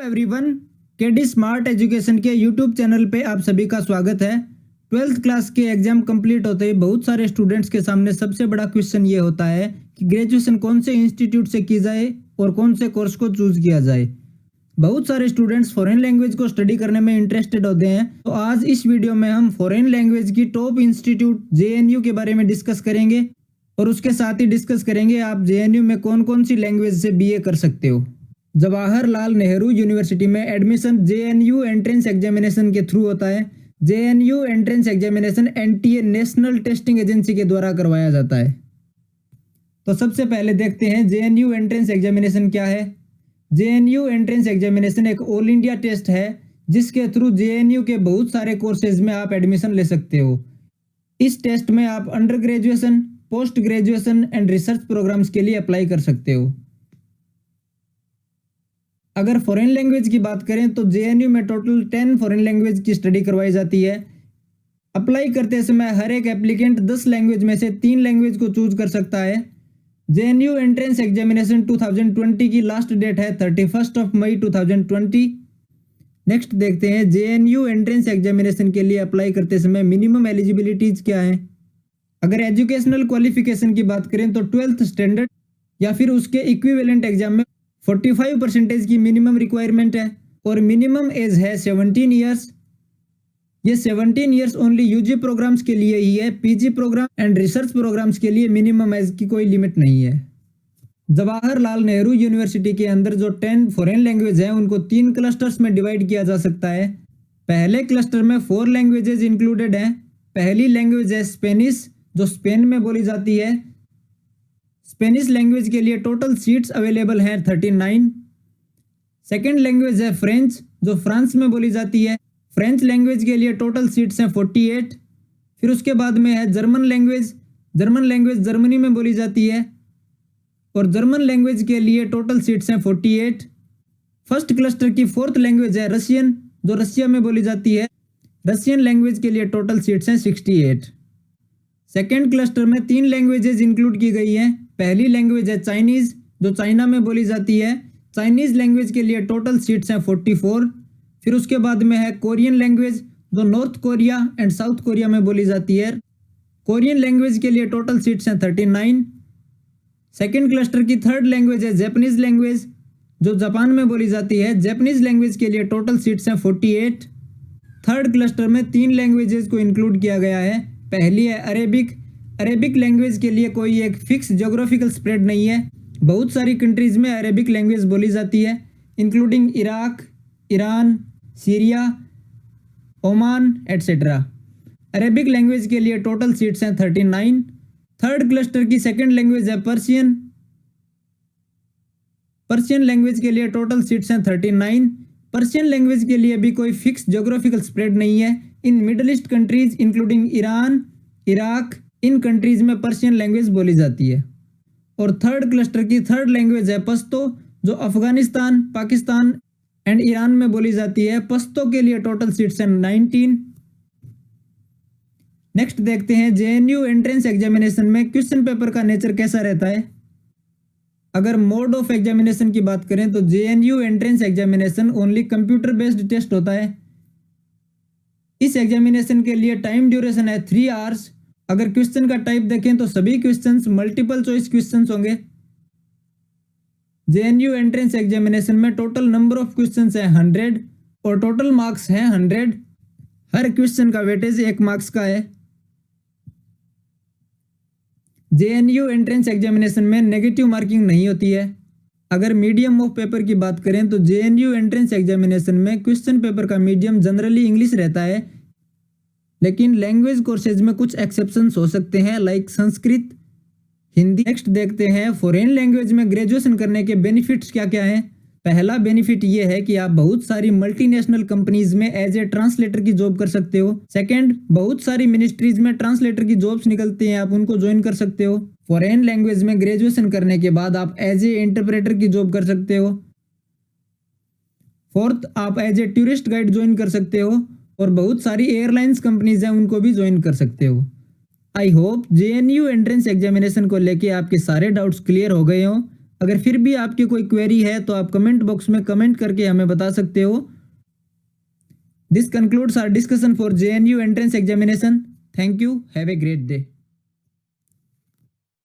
Everyone, KD smart education के YouTube channel पे आप सभी का स्वागत है। 12th क्लास के एग्जाम कंप्लीट होते ही बहुत सारे स्टूडेंट्स के सामने सबसे बड़ा क्वेश्चन ये होता है कि ग्रेजुएशन कौन से इंस्टीट्यूट से की जाए और कौन से कोर्स को चूज किया जाए। बहुत सारे स्टूडेंट्स फॉरेन लैंग्वेज को स्टडी करने में इंटरेस्टेड होते हैं, तो आज इस वीडियो में हम फॉरेन लैंग्वेज की टॉप इंस्टीट्यूट JNU के बारे में डिस्कस करेंगे और उसके साथ ही डिस्कस करेंगे आप JNU में कौन कौन सी लैंग्वेज से BA कर सकते हो। जवाहरलाल नेहरू यूनिवर्सिटी में एडमिशन JNU एंट्रेंस एग्जामिनेशन के थ्रू होता है। JNU entrance examination NTA national testing agency के द्वारा करवाया जाता है। तो सबसे पहले देखते हैं JNU एंट्रेंस एग्जामिनेशन क्या है। JNU एंट्रेंस एग्जामिनेशन एक ऑल इंडिया टेस्ट है जिसके थ्रू JNU के बहुत सारे कोर्सेज में आप एडमिशन ले सकते हो। इस टेस्ट में आप under graduation, post graduation and research programs के लिए अप्लाई कर सकते हो। अगर फॉरेन लैंग्वेज की बात करें तो JNU में टोटल 10 फॉरेन लैंग्वेज की स्टडी करवाई जाती है। अप्लाई करते समय हर एक एप्लीकेंट 10 लैंग्वेज में से 3 लैंग्वेज को चूज कर सकता है। JNU एंट्रेंस एग्जामिनेशन 2020 की लास्ट डेट है 31 मई 2020। नेक्स्ट देखते हैं JNU एंट्रेंस एग्जामिनेशन के लिए अप्लाई करते समय मिनिमम एलिजिबिलिटीज क्या है। अगर एजुकेशनल क्वालिफिकेशन की बात करें तो 12th स्टैंडर्ड या फिर उसके इक्विवेलेंट एग्जाम में 45% की मिनिमम रिक्वायरमेंट है और मिनिमम एज है 17 ईयर्स। ये 17 ईयर्स ओनली UG प्रोग्राम्स के लिए ही है। PG program and research programs के लिए मिनिमम एज की कोई लिमिट नहीं है। जवाहरलाल नेहरू यूनिवर्सिटी के अंदर जो 10 फॉरेन लैंग्वेज हैं उनको 3 क्लस्टर्स में डिवाइड किया जा सकता है। पहले क्लस्टर में 4 लैंग्वेजेज इंक्लूडेड हैं। पहली लैंग्वेज है स्पेनिश जो स्पेन में बोली जाती है। स्पेनिश लैंग्वेज के लिए टोटल सीट्स अवेलेबल हैं 39। सेकेंड लैंग्वेज है फ्रेंच जो फ्रांस में बोली जाती है। फ्रेंच लैंग्वेज के लिए टोटल सीट्स हैं 48। फिर उसके बाद में है German language. German language Germany में बोली जाती है और जर्मन लैंग्वेज के लिए टोटल सीट्स हैं 48। फर्स्ट क्लस्टर की 4th लैंग्वेज है रशियन जो रशिया में बोली जाती है। रशियन लैंग्वेज के लिए टोटल सीट्स हैं 68। सेकेंड क्लस्टर में 3 लैंग्वेजेज इंक्लूड की गई हैं। पहली लैंग्वेज है चाइनीज जो चाइना में बोली जाती है। चाइनीज लैंग्वेज के लिए टोटल सीट्स हैं 44। फिर उसके बाद में है कोरियन लैंग्वेज जो north Korea and south Korea में बोली जाती है। कोरियन लैंग्वेज के लिए टोटल सीट्स हैं 39। सेकेंड क्लस्टर की 3rd लैंग्वेज है जापानीज लैंग्वेज जो जापान में बोली जाती है। जापानीज लैंग्वेज के लिए टोटल सीट्स हैं 48। थर्ड क्लस्टर में 3 लैंग्वेजेस को इंक्लूड किया गया है। पहली है अरेबिक। अरेबिक लैंग्वेज के लिए कोई एक फिक्स ज्योग्राफिकल स्प्रेड नहीं है। बहुत सारी कंट्रीज में अरेबिक लैंग्वेज बोली जाती है including Iraq, Iran, Syria, Oman etcetera. Arabic language के लिए टोटल सीट्स हैं 39। थर्ड क्लस्टर की 2nd लैंग्वेज है पर्शियन। पर्शियन लैंग्वेज के लिए टोटल सीट्स हैं 39। पर्शियन लैंग्वेज के लिए भी कोई फिक्स ज्योग्राफिकल स्प्रेड नहीं है। In middle east countries including Iran, Iraq, in countries में पर्शियन लैंग्वेज बोली जाती है। और थर्ड क्लस्टर की 3rd लैंग्वेज है पश्तो जो अफगानिस्तान, पाकिस्तान एंड ईरान में बोली जाती है। पश्तो के लिए टोटल सीट्स हैं 19। नेक्स्ट देखते हैं JNU एंट्रेंस एग्जामिनेशन में क्वेश्चन पेपर का नेचर कैसा रहता है। अगर मोड ऑफ एग्जामिनेशन की बात करें तो JNU entrance examination only computer based test होता है। इस एग्जामिनेशन के लिए टाइम ड्यूरेशन है 3 आवर्स। अगर क्वेश्चन का टाइप देखें तो सभी क्वेश्चंस मल्टीपल चॉइस क्वेश्चंस होंगे। JNU एंट्रेंस एग्जामिनेशन में टोटल नंबर ऑफ क्वेश्चंस है 100 और टोटल मार्क्स हैं 100। हर क्वेश्चन का वेटेज 1 मार्क्स का है। JNU एंट्रेंस एग्जामिनेशन में नेगेटिव मार्किंग नहीं होती है। अगर मीडियम ऑफ पेपर की बात करें तो JNU एंट्रेंस एग्जामिनेशन में क्वेश्चन पेपर का मीडियम जनरली इंग्लिश रहता है, लेकिन लैंग्वेज कोर्सेज में कुछ एक्सेप्शंस हो सकते हैं लाइक संस्कृत, हिंदी। नेक्स्ट देखते हैं फॉरेन लैंग्वेज में ग्रेजुएशन करने के बेनिफिट्स क्या क्या हैं। पहला बेनिफिट ये है कि आप बहुत सारी मल्टीनेशनल कंपनीज में एज ए ट्रांसलेटर की जॉब कर सकते हो। सेकंड, बहुत सारी मिनिस्ट्रीज में ट्रांसलेटर की जॉब्स निकलती हैं, आप उनको ज्वाइन कर सकते हो। फॉरेन लैंग्वेज में ग्रेजुएशन करने के बाद आप एज ए इंटरप्रेटर की जॉब कर सकते हो। फोर्थ, आप as a tourist guide join कर सकते हो और बहुत सारी एयरलाइंस कंपनीज हैं उनको भी ज्वाइन कर सकते हो। I hope JNU entrance examination को लेके आपके सारे डाउट्स क्लियर हो गए हों। अगर फिर भी आपकी कोई क्वेरी है तो आप कमेंट बॉक्स में कमेंट करके हमें बता सकते हो। This concludes our discussion for JNU entrance examination. Thank you, have a great day.